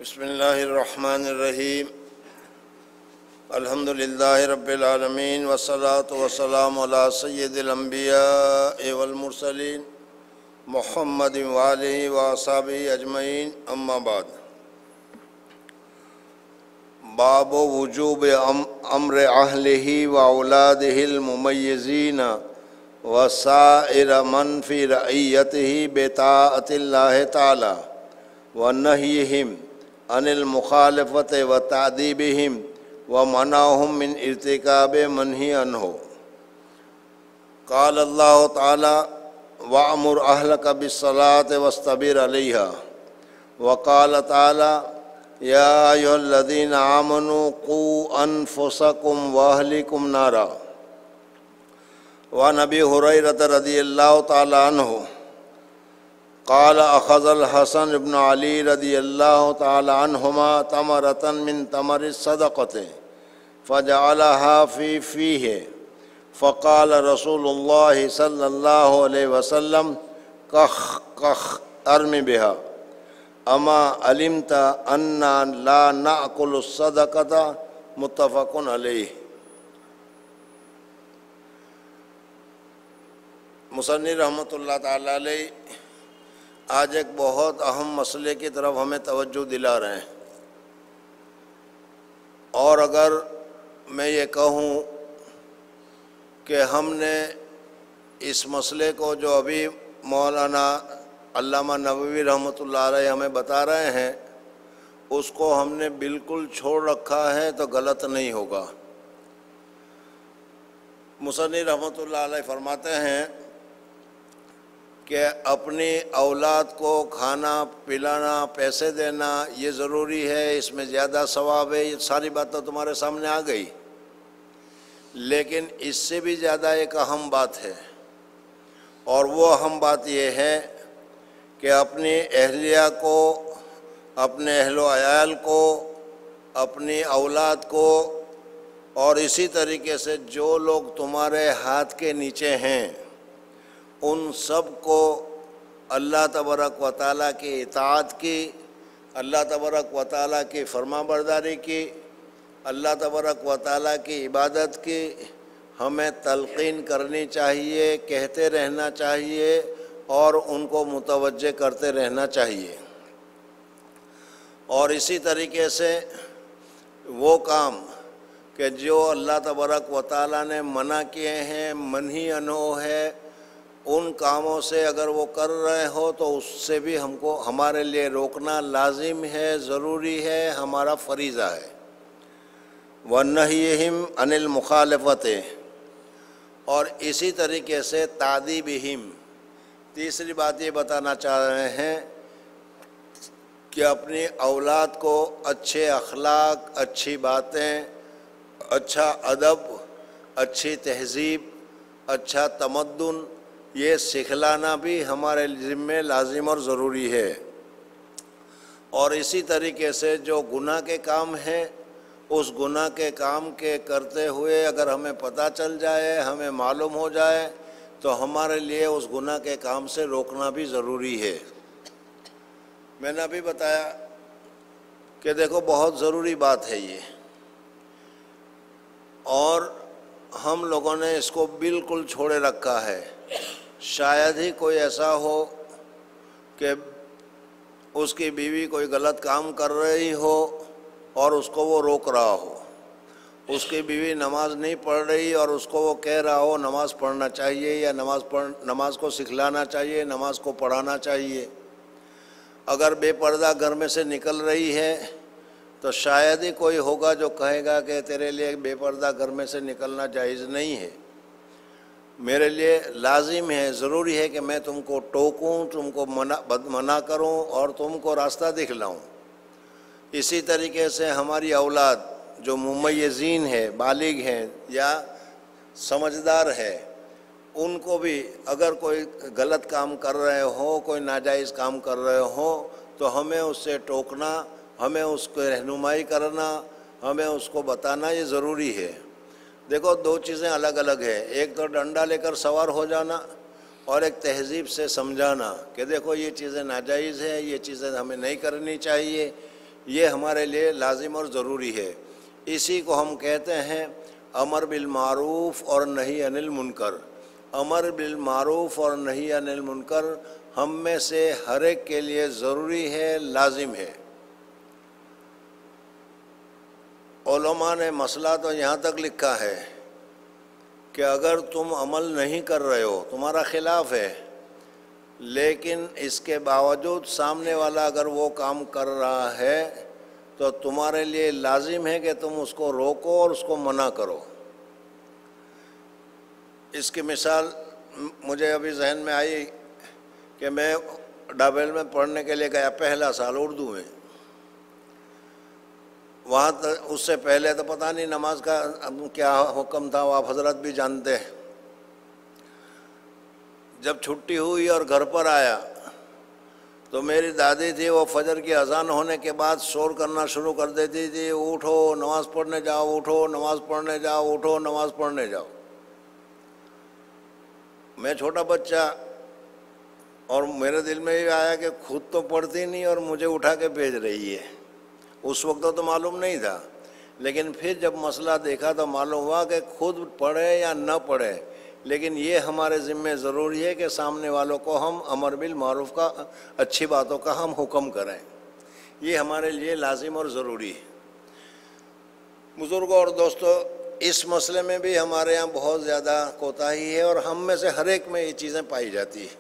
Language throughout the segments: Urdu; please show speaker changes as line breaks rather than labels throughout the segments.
بسم اللہ الرحمن الرحیم الحمد للہ رب العالمین والصلاة والسلام علی سید الانبیاء والمرسلین محمد وآلہ واصحابہ اجمعین اما بعد باب وجوب امر اہلہ واولادہ الممیزین وسائر من فی رعیتہ بطاعت اللہ تعالی ونہیہم عن المخالفت وتعذیبہم ومنعہم من ارتکاب منہی عنہ۔ قال اللہ تعالی وَأْمُرْ أَهْلَكَ بِالصَّلَاةِ وَاصْطَبِرْ عَلَيْهَا۔ وقال تعالی یا ایھا الذین آمنوا قوا انفسکم واہلکم نارا۔ وعن ابی ہریرہ رضی اللہ تعالی عنہ قال اخذ الحسن بن علی رضی اللہ تعالی عنہما تمرة من تمر الصدقة فجعلها في فیہ فقال رسول اللہ صلی اللہ علیہ وسلم کخ کخ ارم بها اما علمت انا لا نأکل الصدقة متفق علیہ۔ مصنف رحمۃ اللہ تعالی علیہ آج ایک بہت اہم مسئلے کی طرف ہمیں توجہ دلا رہے ہیں، اور اگر میں یہ کہوں کہ ہم نے اس مسئلے کو جو ابھی مولانا علامہ نووی رحمۃ اللہ علیہ ہمیں بتا رہے ہیں اس کو ہم نے بالکل چھوڑ رکھا ہے تو غلط نہیں ہوگا۔ مصنف رحمۃ اللہ علیہ فرماتے ہیں کہ اپنی اولاد کو کھانا پلانا پیسے دینا یہ ضروری ہے، اس میں زیادہ ثواب ہے، یہ ساری باتیں تمہارے سامنے آ گئی، لیکن اس سے بھی زیادہ ایک اہم بات ہے، اور وہ اہم بات یہ ہے کہ اپنی اہلیہ کو، اپنے اہل و عیال کو، اپنی اولاد کو، اور اسی طریقے سے جو لوگ تمہارے ہاتھ کے نیچے ہیں ان سب کو اللہ تبارک و تعالیٰ کی اطاعت کی، اللہ تبارک و تعالیٰ کی فرما برداری کی، اللہ تبارک و تعالیٰ کی عبادت کی ہمیں تلقین کرنی چاہیے، کہتے رہنا چاہیے اور ان کو متوجہ کرتے رہنا چاہیے۔ اور اسی طریقے سے وہ کام کہ جو اللہ تبارک و تعالیٰ نے منع کیے ہیں، منہی عنہ ہے، ان کاموں سے اگر وہ کر رہے ہو تو اس سے بھی ہم کو ہمارے لیے روکنا لازم ہے، ضروری ہے، ہمارا فریضہ ہے۔ وَنَّهِيهِمْ عَنِ الْمُخَالَفَةِ، اور اسی طریقے سے تَعْذِيبِهِمْ، تیسری بات یہ بتانا چاہ رہے ہیں کہ اپنی اولاد کو اچھے اخلاق، اچھی باتیں، اچھا ادب، اچھی تہذیب، اچھا تمدن یہ سکھلانا بھی ہمارے ذمہ لازم اور ضروری ہے۔ اور اسی طریقے سے جو گناہ کے کام ہیں اس گناہ کے کام کے کرتے ہوئے اگر ہمیں پتہ چل جائے، ہمیں معلوم ہو جائے تو ہمارے لیے اس گناہ کے کام سے روکنا بھی ضروری ہے۔ میں نے ابھی بتایا کہ دیکھو بہت ضروری بات ہے یہ، اور ہم لوگوں نے اس کو بالکل چھوڑے رکھا ہے۔ شاید ہی کوئی ایسا ہو کہ اس کی بیوی کوئی غلط کام کر رہی ہو اور اس کو وہ روک رہا ہو، اس کی بیوی نماز نہیں پڑھ رہی اور اس کو وہ کہہ رہا ہو نماز پڑھنا چاہیے یا نماز کو سکھلانا چاہیے، نماز کو پڑھانا چاہیے۔ اگر بے پردہ گھر میں سے نکل رہی ہے تو شاید ہی کوئی ہوگا جو کہے گا کہ تیرے لیے بے پردہ گھر میں سے نکلنا جائز نہیں ہے۔ میرے لیے لازم ہے، ضروری ہے کہ میں تم کو ٹوکوں، تم کو منع کروں اور تم کو راستہ دکھلاؤں۔ اسی طریقے سے ہماری اولاد جو ممیزین ہے، بالغ ہیں یا سمجھدار ہے، ان کو بھی اگر کوئی غلط کام کر رہے ہوں، کوئی ناجائز کام کر رہے ہوں تو ہمیں اس سے ٹوکنا، ہمیں اس کو رہنمائی کرنا، ہمیں اس کو بتانا یہ ضروری ہے۔ دیکھو دو چیزیں الگ الگ ہیں، ایک تو ڈنڈا لے کر سوار ہو جانا اور ایک تہذیب سے سمجھانا کہ دیکھو یہ چیزیں ناجائز ہیں، یہ چیزیں ہمیں نہیں کرنی چاہیے، یہ ہمارے لیے لازم اور ضروری ہے۔ اسی کو ہم کہتے ہیں امر بالمعروف اور نہی عن المنکر۔ امر بالمعروف اور نہی عن المنکر ہم میں سے ہر ایک کے لیے ضروری ہے، لازم ہے۔ علماء نے مسئلہ تو یہاں تک لکھا ہے کہ اگر تم عمل نہیں کر رہے ہو، تمہارا خلاف ہے، لیکن اس کے باوجود سامنے والا اگر وہ کام کر رہا ہے تو تمہارے لیے لازم ہے کہ تم اس کو روکو اور اس کو منع کرو۔ اس کی مثال مجھے ابھی ذہن میں آئی کہ میں ڈابل میں پڑھنے کے لیے گیا پہلا سال اردو میں۔ وہاں اس سے پہلے تو پتہ نہیں نماز کا کیا حکم تھا، وہ آپ حضرت بھی جانتے ہیں۔ جب چھٹی ہوئی اور گھر پر آیا تو میری دادی تھی، وہ فجر کی اذان ہونے کے بعد شور کرنا شروع کر دیتی تھی، اٹھو نماز پڑھنے جاؤ، اٹھو نماز پڑھنے جاؤ، اٹھو نماز پڑھنے جاؤ۔ میں چھوٹا بچہ، اور میرے دل میں یہ آیا کہ خود تو پڑھتی نہیں اور مجھے اٹھا کے بھیج رہی ہے۔ اس وقت تو معلوم نہیں تھا، لیکن پھر جب مسئلہ دیکھا تو معلوم ہوا کہ خود پڑھے یا نہ پڑھے، لیکن یہ ہمارے ذمہ ضروری ہے کہ سامنے والوں کو ہم امر بالمعروف کا، اچھی باتوں کا ہم حکم کریں۔ یہ ہمارے لیے لازم اور ضروری ہے۔ بزرگوں اور دوستو، اس مسئلے میں بھی ہمارے ہاں بہت زیادہ کوتاہی ہے، اور ہم میں سے ہر ایک میں یہ چیزیں پائی جاتی ہیں۔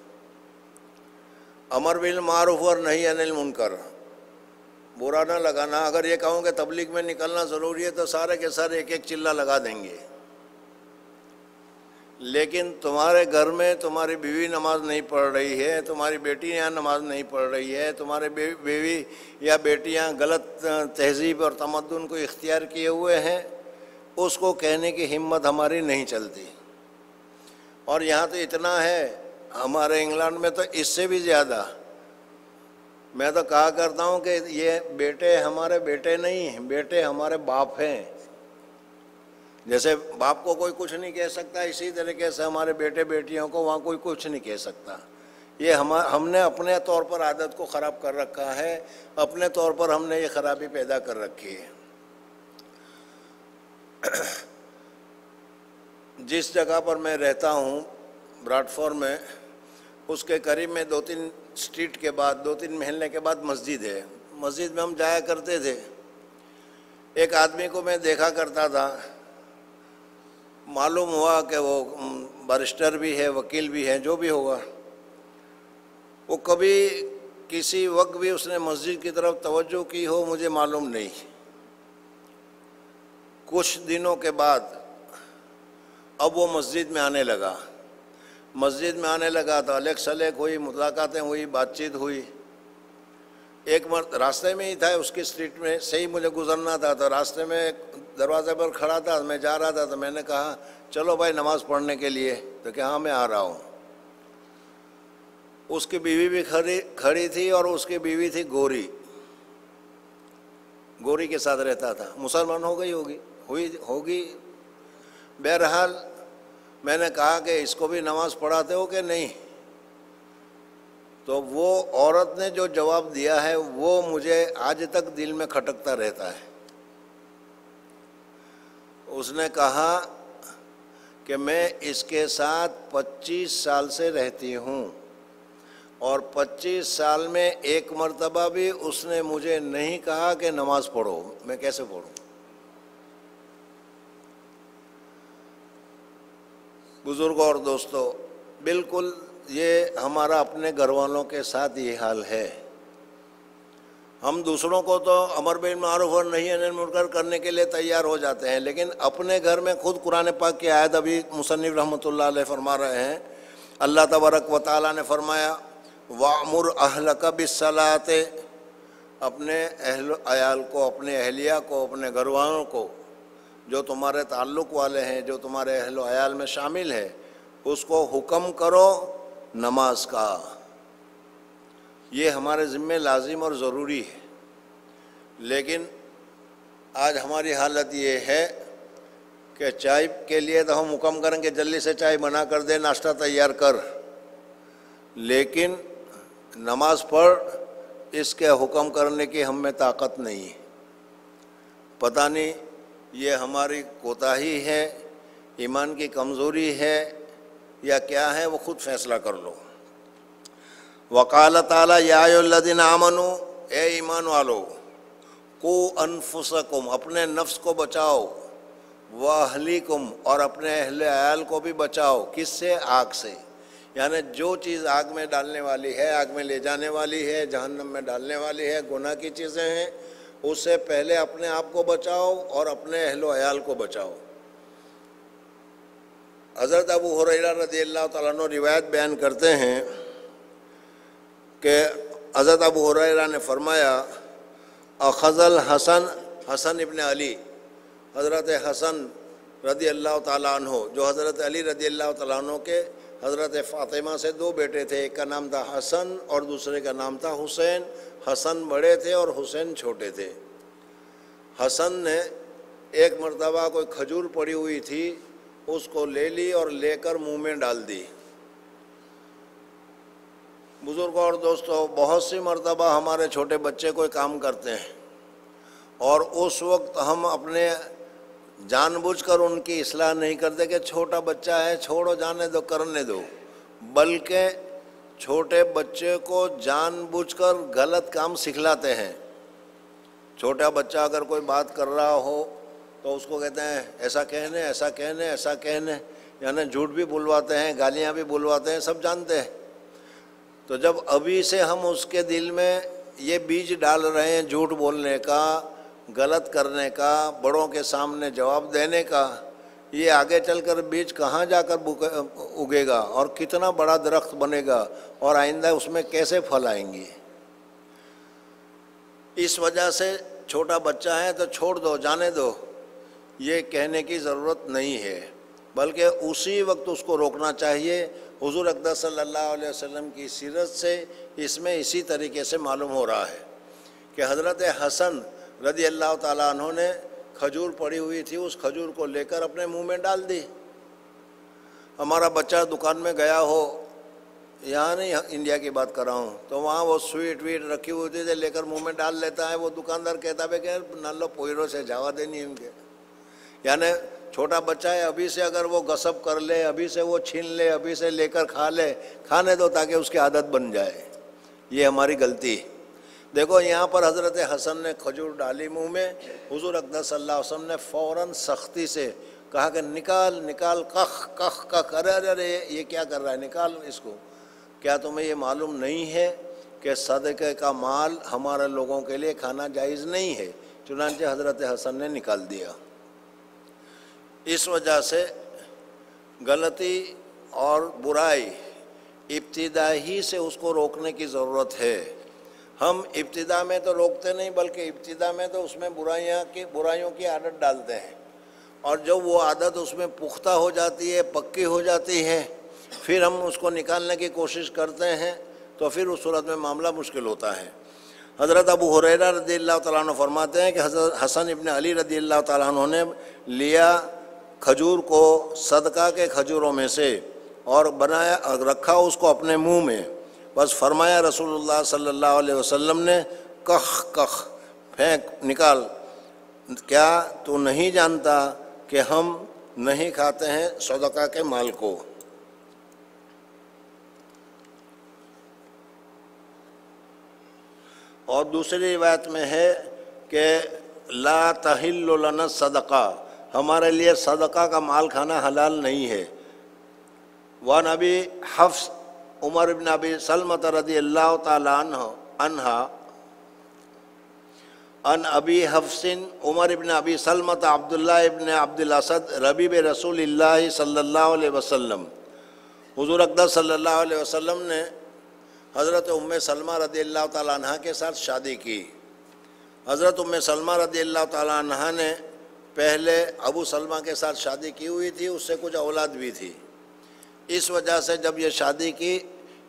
امر بالمعروف اور نہی عن المنکر، برا نہ لگانا۔ اگر یہ کہوں کہ تبلیغ میں نکلنا ضروری ہے تو سارے کے سارے ایک ایک چلہ لگا دیں گے، لیکن تمہارے گھر میں تمہاری بیوی نماز نہیں پڑھ رہی ہے، تمہاری بیٹی یہاں نماز نہیں پڑھ رہی ہے، تمہارے بیوی یا بیٹیاں غلط تہذیب اور تمدن کو اختیار کیے ہوئے ہیں، اس کو کہنے کی ہمت ہماری نہیں چلتی۔ اور یہاں تو اتنا ہے، ہمارے انگلینڈ میں تو اس سے بھی زیادہ۔ میں تو کہا کرتا ہوں کہ یہ بیٹے ہمارے بیٹے نہیں ہیں، بیٹے ہمارے باپ ہیں۔ جیسے باپ کو کوئی کچھ نہیں کہہ سکتا، اسی طریقے سے ہمارے بیٹے بیٹیوں کو وہاں کوئی کچھ نہیں کہہ سکتا۔ یہ ہم نے اپنے طور پر عادت کو خراب کر رکھا ہے، اپنے طور پر ہم نے یہ خرابی پیدا کر رکھی ہے۔ جس جگہ پر میں رہتا ہوں براڈ فورڈ میں، اس کے قریب میں 2-3 اسٹریٹ کے بعد، 2-3 محلے کے بعد مسجد ہے۔ مسجد میں ہم جایا کرتے تھے۔ ایک آدمی کو میں دیکھا کرتا تھا، معلوم ہوا کہ وہ بارسٹر بھی ہے، وکیل بھی ہے، جو بھی ہوگا۔ وہ کبھی کسی وقت بھی اس نے مسجد کی طرف توجہ کی ہو مجھے معلوم نہیں۔ کچھ دنوں کے بعد اب وہ مسجد میں آنے لگا۔ مسجد میں آنے لگا تو الیک سلیک ہوئی، ملاقاتیں ہوئی، بات چیت ہوئی۔ ایک راستے میں ہی تھا، اس کی اسٹریٹ میں سے ہی مجھے گزرنا تھا، تو راستے میں دروازے پر کھڑا تھا، میں جا رہا تھا، تو میں نے کہا چلو بھائی نماز پڑھنے کے لیے، تو کہ ہاں میں آ رہا ہوں۔ اس کی بیوی بھی کھڑی تھی، اور اس کی بیوی تھی گوری کے ساتھ رہتا تھا، مسلمان ہو گئی ہوگی۔ بہرحال میں نے کہا کہ اس کو بھی نماز پڑھاتے ہو کہ نہیں؟ تو وہ عورت نے جو جواب دیا ہے وہ مجھے آج تک دل میں کھٹکتا رہتا ہے۔ اس نے کہا کہ میں اس کے ساتھ 25 سال سے رہتی ہوں، اور 25 سال میں ایک مرتبہ بھی اس نے مجھے نہیں کہا کہ نماز پڑھو۔ میں کیسے پڑھوں؟ بزرگوں اور دوستو، بالکل یہ ہمارا اپنے گھر والوں کے ساتھ یہ حال ہے۔ ہم دوسروں کو تو امر بالمعروف اور نہی عن المنکر کرنے کے لیے تیار ہو جاتے ہیں، لیکن اپنے گھر میں خود قرآن پاک کی آیت ابھی مصنف رحمۃ اللہ علیہ فرما رہے ہیں، اللہ تبارک و تعالیٰ نے فرمایا وَأْمُرْ أَهْلَكَ بِالصَّلَاةِ، اپنے اہل عیال کو، اپنے اہلیہ کو، اپنے گھر والوں کو، جو تمہارے تعلق والے ہیں، جو تمہارے اہل و عیال میں شامل ہے، اس کو حکم کرو نماز کا۔ یہ ہمارے ذمہ لازم اور ضروری ہے، لیکن آج ہماری حالت یہ ہے کہ چائے کے لیے تو ہم حکم کریں کہ جلدی سے چائے بنا کر دے، ناشتہ تیار کر، لیکن نماز پڑھ اس کے حکم کرنے کی ہم میں طاقت نہیں ہے. پتہ نہیں یہ ہماری کوتاہی ہے، ایمان کی کمزوری ہے یا کیا ہے، وہ خود فیصلہ کر لو. وقال تعالیٰ یا ایھا الذین آمنوا، اے ایمان والو، قوا انفسکم، اپنے نفس کو بچاؤ، واہلیکم، اور اپنے اہل عیال کو بھی بچاؤ. کس سے؟ آگ سے. یعنی جو چیز آگ میں ڈالنے والی ہے، آگ میں لے جانے والی ہے، جہنم میں ڈالنے والی ہے، گناہ کی چیزیں ہیں، اس سے پہلے اپنے آپ کو بچاؤ اور اپنے اہل و عیال کو بچاؤ. حضرت ابو ہریرہ رضی اللہ تعالیٰ عنہ روایت بیان کرتے ہیں کہ حضرت ابو ہریرہ نے فرمایا، اخذ الحسن، حسن ابن علی، حضرت حسن رضی اللہ تعالیٰ عنہ، جو حضرت علی رضی اللہ تعالیٰ عنہ کے حضرت فاطمہ سے دو بیٹے تھے، ایک کا نام تھا حسن اور دوسرے کا نام تھا حسین. حسن بڑے تھے اور حسین چھوٹے تھے. حسن نے ایک مرتبہ کوئی کھجور پڑی ہوئی تھی، اس کو لے لی اور لے کر منہ میں ڈال دی. بزرگوں اور دوستوں، بہت سی مرتبہ ہمارے چھوٹے بچے کوئی کام کرتے ہیں اور اس وقت ہم اپنے جان بوجھ کر ان کی اصلاح نہیں کرتے کہ چھوٹا بچہ ہے، چھوڑو، جانے دو، کرنے دو، بلکہ چھوٹے بچے کو جان بوجھ کر غلط کام سکھلاتے ہیں. چھوٹا بچہ اگر کوئی بات کر رہا ہو تو اس کو کہتے ہیں ایسا کہنے، ایسا کہنے، ایسا کہنے، یعنی جھوٹ بھی بلواتے ہیں، گالیاں بھی بلواتے ہیں، سب جانتے ہیں. تو جب ابھی سے ہم اس کے دل میں یہ بیج ڈال رہے ہیں جھوٹ بولنے کا، غلط کرنے کا، بڑوں کے سامنے جواب دینے کا، یہ آگے چل کر بیج کہاں جا کر اگے گا اور کتنا بڑا درخت بنے گا اور آئندہ اس میں کیسے پھل آئیں گے. اس وجہ سے چھوٹا بچہ ہے تو چھوڑ دو، جانے دو، یہ کہنے کی ضرورت نہیں ہے، بلکہ اسی وقت اس کو روکنا چاہیے. حضور اقدس صلی اللہ علیہ وسلم کی سیرت سے اس میں اسی طریقے سے معلوم ہو رہا ہے کہ حضرت حسن رضی اللہ تعالیٰ عنہ نے کھجور پڑی ہوئی تھی، اس کھجور کو لے کر اپنے منہ میں ڈال دی. ہمارا بچہ دکان میں گیا ہو، یہاں نہیں انڈیا کی بات کر رہا ہوں، تو وہاں وہ سویٹ ویٹ رکھی ہوئی تھی لے کر منہ میں ڈال لیتا ہے. وہ دکاندار کہتا ہے کہ نالو پوئرو سے جاوا دینی ان کے، یعنی چھوٹا بچہ ہے، ابھی سے اگر وہ غصب کر لے، ابھی سے وہ چھین لے، ابھی سے لے کر کھا لے، کھانے دو تاکہ اس کی عادت بن جائے. یہ ہماری غلطی. دیکھو یہاں پر حضرت حسن نے کھجور ڈالی منہ میں، حضور اقدس صلی اللہ علیہ وسلم نے فوراً سختی سے کہا کہ نکال نکال، کخ کخ کخ، ارے ارے یہ کیا کر رہا ہے، نکال اس کو. کیا تمہیں یہ معلوم نہیں ہے کہ صدقے کا مال ہمارے لوگوں کے لیے کھانا جائز نہیں ہے؟ چنانچہ حضرت حسن نے نکال دیا. اس وجہ سے غلطی اور برائی ابتدا ہی سے اس کو روکنے کی ضرورت ہے. ہم ابتدا میں تو روکتے نہیں، بلکہ ابتدا میں تو اس میں برائیوں کی عادت ڈالتے ہیں، اور جب وہ عادت اس میں پختہ ہو جاتی ہے، پکی ہو جاتی ہے، پھر ہم اس کو نکالنے کی کوشش کرتے ہیں تو پھر اس صورت میں معاملہ مشکل ہوتا ہے. حضرت ابو ہریرہ رضی اللہ تعالیٰ عنہ فرماتے ہیں کہ حضرت حسن ابن علی رضی اللہ تعالیٰ عنہ نے لیا کھجور کو صدقہ کے کھجوروں میں سے اور بنایا، رکھا اس کو اپنے منہ میں، بس فرمایا رسول اللہ صلی اللہ علیہ وسلم نے، کخ کخ، پھینک، نکال. کیا تو نہیں جانتا کہ ہم نہیں کھاتے ہیں صدقہ کے مال کو؟ اور دوسری روایت میں ہے کہ لا تحل لنا صدقہ، ہمارے لیے صدقہ کا مال کھانا حلال نہیں ہے. وعن ابی حفص عمر بن ابی سلمۃ رضی اللہ تعالی عنہ ان ابی حفص عمر بن ابی سلمۃ عبداللہ ابن عبد الاسد ربیب رسول اللہ صلی اللہ علیہ وسلم، حضور اقدس صلی اللہ علیہ وسلم نے حضرت ام سلمہ رضی اللہ تعالیٰ عنہ کے ساتھ شادی کی. حضرت ام سلمہ رضی اللہ تعالیٰ عنہ نے پہلے ابو سلمہ کے ساتھ شادی کی ہوئی تھی، اس سے کچھ اولاد بھی تھی. اس وجہ سے جب یہ شادی کی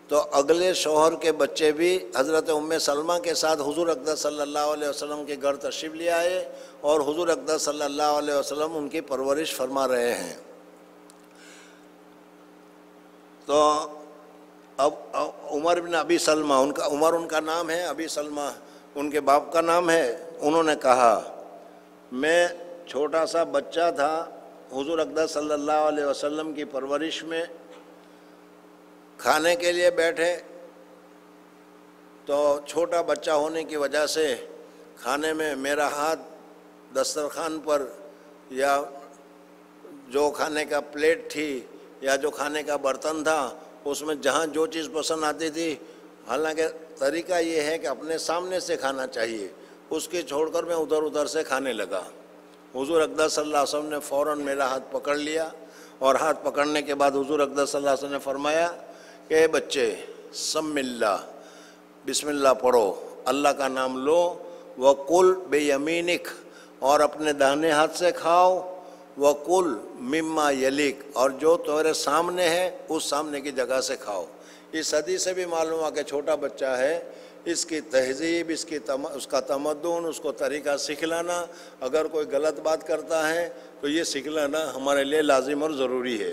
تو اگلے شوہر کے بچے بھی حضرت ام سلمہ کے ساتھ حضور اقدس صلی اللہ علیہ وسلم کے گھر تشریف لے آئے اور حضور اقدس صلی اللہ علیہ وسلم ان کی پرورش فرما رہے ہیں. تو اب عمر بن ابی سلمہ، عمر ان کا نام ہے، ابی سلمہ ان کے باپ کا نام ہے، انہوں نے کہا میں چھوٹا سا بچہ تھا، حضور اقدس صلی اللہ علیہ وسلم کی پرورش میں کھانے کے لیے بیٹھے تو چھوٹا بچہ ہونے کی وجہ سے کھانے میں میرا ہاتھ دسترخوان پر یا جو کھانے کا پلیٹ تھی یا جو کھانے کا برتن تھا اس میں جہاں جو چیز پسند آتی تھی، حالانکہ طریقہ یہ ہے کہ اپنے سامنے سے کھانا چاہیے، اس کی چھوڑ کر میں ادھر ادھر سے کھانے لگا۔ حضور اقدس صلی اللہ علیہ وسلم نے فوراً میرا ہاتھ پکڑ لیا، اور ہاتھ پکڑنے کے بعد حضور اقدس صلی اللہ علیہ وسلم نے فرمایا کہ اے بچے سم اللہ، بسم اللہ پڑھو، اللہ کا نام لو، وَقُلْ بِيَمِينِكَ، اور اپنے داہنے ہاتھ سے کھاؤ، وَقُلْ مِمَّا يَلِيكَ، اور جو تمہارے سامنے ہے اس سامنے کی جگہ سے کھاؤ۔ اس حدیث سے بھی معلوم ہوا کہ چھوٹا بچہ ہے، اس کی تہذیب، اس کا تمدن، اس کو طریقہ سکھلانا، اگر کوئی غلط بات کرتا ہے تو یہ سکھلانا ہمارے لیے لازم اور ضروری ہے۔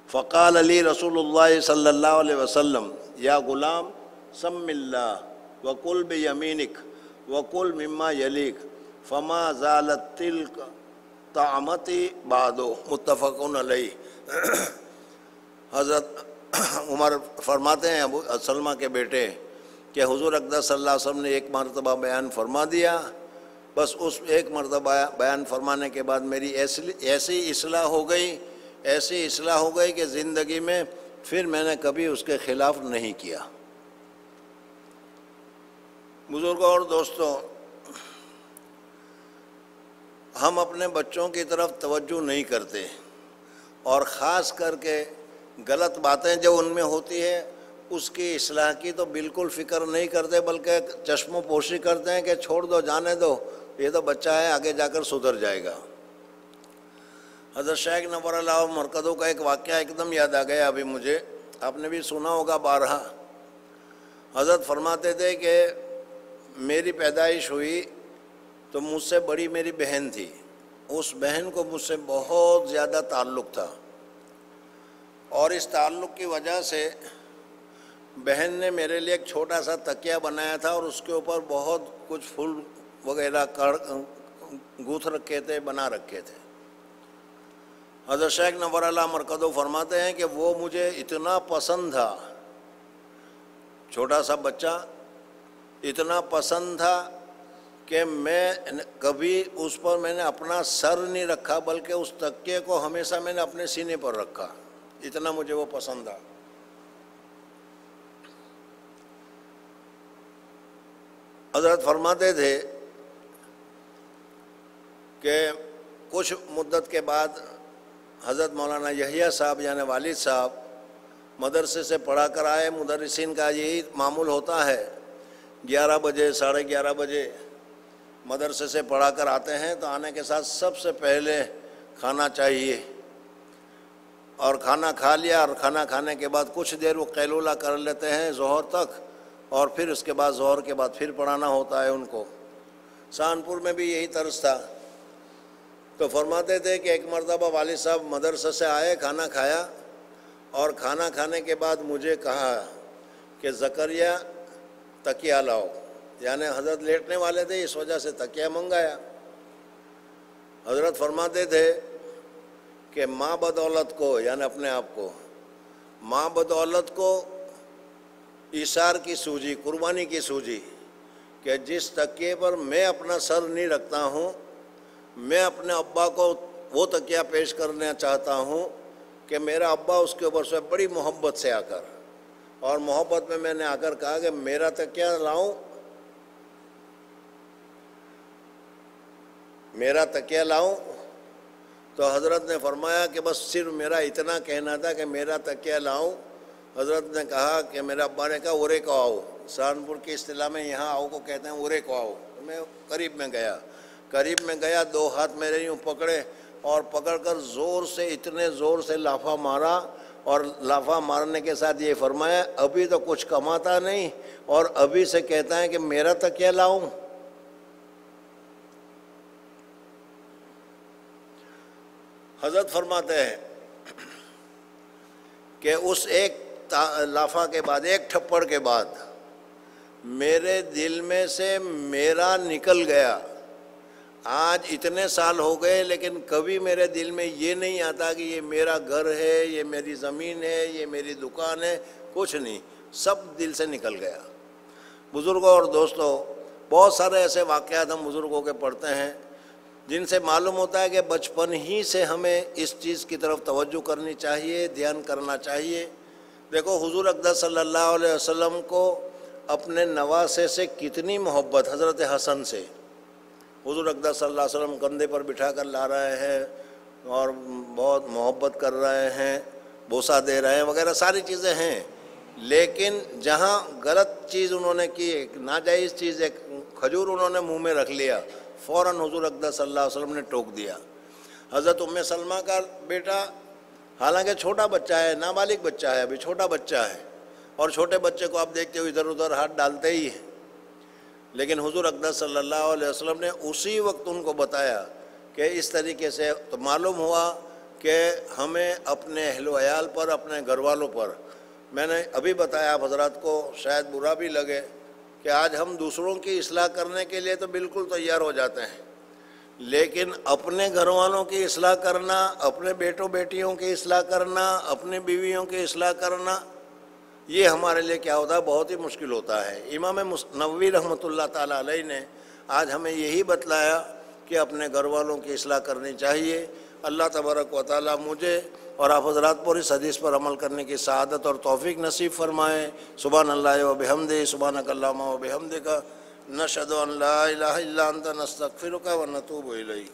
فقال علی رسول اللہ صلی اللہ علیہ وسلم یا غلام سم اللہ وقل بیمینک وقل مما یلیک فما زالت تلک طعمتی بعدو، متفقن علیہ۔ حضرت عمر فرماتے ہیں ابو سلمہ کے بیٹے کہ حضور اقدس صلی اللہ علیہ وسلم نے ایک مرتبہ بیان فرما دیا، بس اس ایک مرتبہ بیان فرمانے کے بعد میری ایسی اصلاح ہو گئی کہ زندگی میں پھر میں نے کبھی اس کے خلاف نہیں کیا۔ بزرگوں اور دوستوں، ہم اپنے بچوں کی طرف توجہ نہیں کرتے، اور خاص کر کے غلط باتیں جو ان میں ہوتی ہے اس کی اصلاح کی تو بالکل فکر نہیں کرتے، بلکہ چشم و پوشی کرتے ہیں کہ چھوڑ دو، جانے دو، یہ تو بچہ ہے، آگے جا کر سدھر جائے گا۔ حضرت شیخ نور اللہ مرکزوں کا ایک واقعہ ایک دم یاد آ گیا ابھی مجھے، آپ نے بھی سنا ہوگا بارہا۔ حضرت فرماتے تھے کہ میری پیدائش ہوئی تو مجھ سے بڑی میری بہن تھی، اس بہن کو مجھ سے بہت زیادہ تعلق تھا، اور اس تعلق کی وجہ سے بہن نے میرے لیے ایک چھوٹا سا تکیہ بنایا تھا، اور اس کے اوپر بہت کچھ پھول وغیرہ گوتھ رکھے تھے، بنا رکھے تھے۔ حضرت شیخ نور اللہ مرکزو فرماتے ہیں کہ وہ مجھے اتنا پسند تھا، چھوٹا سا بچہ اتنا پسند تھا کہ میں کبھی اس پر میں نے اپنا سر نہیں رکھا، بلکہ اس تکیے کو ہمیشہ میں نے اپنے سینے پر رکھا، اتنا مجھے وہ پسند تھا۔ حضرت فرماتے تھے کہ کچھ مدت کے بعد حضرت مولانا یحییٰ صاحب یعنی والد صاحب مدرسے سے پڑھا کر آئے۔ مدرسین کا یہی معمول ہوتا ہے، 11 بجے 11:30 بجے مدرسے سے پڑھا کر آتے ہیں تو آنے کے ساتھ سب سے پہلے کھانا چاہیے، اور کھانا کھا لیا، اور کھانا کھانے کے بعد کچھ دیر وہ قیلولہ کر لیتے ہیں ظہر تک، اور پھر اس کے بعد ظہر کے بعد پھر پڑھانا ہوتا ہے ان کو۔ سہارنپور میں بھی یہی طرز تھا۔ تو فرماتے تھے کہ ایک مرتبہ والد صاحب مدرسے سے آئے، کھانا کھایا، اور کھانا کھانے کے بعد مجھے کہا کہ زکریا تکیہ لاؤ، یعنی حضرت لیٹنے والے تھے اس وجہ سے تکیہ منگایا۔ حضرت فرماتے تھے کہ ماں بدولت کو، یعنی اپنے آپ کو، ماں بدولت کو ایثار کی سوجی، قربانی کی سوجی، کہ جس تکیے پر میں اپنا سر نہیں رکھتا ہوں، میں اپنے ابا کو وہ تکیہ پیش کرنا چاہتا ہوں کہ میرا ابا اس کے اوپر سے بڑی محبت سے آ کر، اور محبت میں نے آ کر کہا کہ میرا تکیہ لاؤں، میرا تکیہ لاؤں، تو حضرت نے فرمایا کہ بس صرف میرا اتنا کہنا تھا کہ میرا تکیہ لاؤں۔ حضرت نے کہا کہ میرے ابا نے کہا اورے کو آؤ، سہارنپور کی اصطلاح میں یہاں آؤ کو کہتے ہیں، اورے کو آؤ۔ میں قریب میں گیا، 2 ہاتھ میرے یوں پکڑے، اور پکڑ کر زور سے، اتنے زور سے لافہ مارا، اور لافہ مارنے کے ساتھ یہ فرمایا ابھی تو کچھ کماتا نہیں اور ابھی سے کہتا ہے کہ میرا تکیہ لاؤں۔ حضرت فرماتے ہیں کہ اس ایک لافا کے بعد، ایک تھپڑ کے بعد میرے دل میں سے میرا نکل گیا. آج اتنے سال ہو گئے لیکن کبھی میرے دل میں یہ نہیں آتا کہ یہ میرا گھر ہے، یہ میری زمین ہے، یہ میری دکان ہے، کچھ نہیں، سب دل سے نکل گیا. بزرگوں اور دوستوں، بہت سارے ایسے واقعات ہم بزرگوں کے پڑھتے ہیں جن سے معلوم ہوتا ہے کہ بچپن ہی سے ہمیں اس چیز کی طرف توجہ کرنی چاہیے، دھیان کرنا چاہیے. دیکھو حضور اقدس صلی اللہ علیہ وسلم کو اپنے نواسے سے کتنی محبت، حضرت حسن سے. حضور اقدس صلی اللہ علیہ وسلم کندھے پر بٹھا کر لا رہے ہیں اور بہت محبت کر رہے ہیں، بوسہ دے رہے ہیں وغیرہ ساری چیزیں ہیں. لیکن جہاں غلط چیز انہوں نے کی، ایک ناجائز چیز، ایک کھجور انہوں نے منہ میں رکھ لیا، فوراً حضور اقدس صلی اللہ علیہ وسلم نے ٹوک دیا. حضرت ام سلمہ کا بیٹا حالانکہ چھوٹا بچہ ہے، نابالغ بچہ ہے، ابھی چھوٹا بچہ ہے، اور چھوٹے بچے کو آپ دیکھتے ہو ادھر ادھر ہاتھ ڈالتے ہی ہیں، لیکن حضور اقدس صلی اللہ علیہ وسلم نے اسی وقت ان کو بتایا کہ اس طریقے سے. تو معلوم ہوا کہ ہمیں اپنے اہل و عیال پر، اپنے گھر والوں پر، میں نے ابھی بتایا آپ حضرات کو شاید برا بھی لگے کہ آج ہم دوسروں کی اصلاح کرنے کے لیے تو بالکل تیار ہو جاتے ہیں، لیکن اپنے گھر والوں کی اصلاح کرنا، اپنے بیٹوں بیٹیوں کی اصلاح کرنا، اپنی بیویوں کی اصلاح کرنا، یہ ہمارے لیے کیا ہوتا ہے، بہت ہی مشکل ہوتا ہے. امام نووی رحمۃ اللہ تعالیٰ علیہ نے آج ہمیں یہی بتلایا کہ اپنے گھر والوں کی اصلاح کرنی چاہیے. اللہ تبارک و تعالیٰ مجھے اور آپ حضرات پر اس حدیث پر عمل کرنے کی سعادت اور توفیق نصیب فرمائے. سبحان اللہ و بحمدہ، سبحانک اللہم و بحمدک، نشہد ان لا الہ الا انت، نستغفرک و نتوب الیک.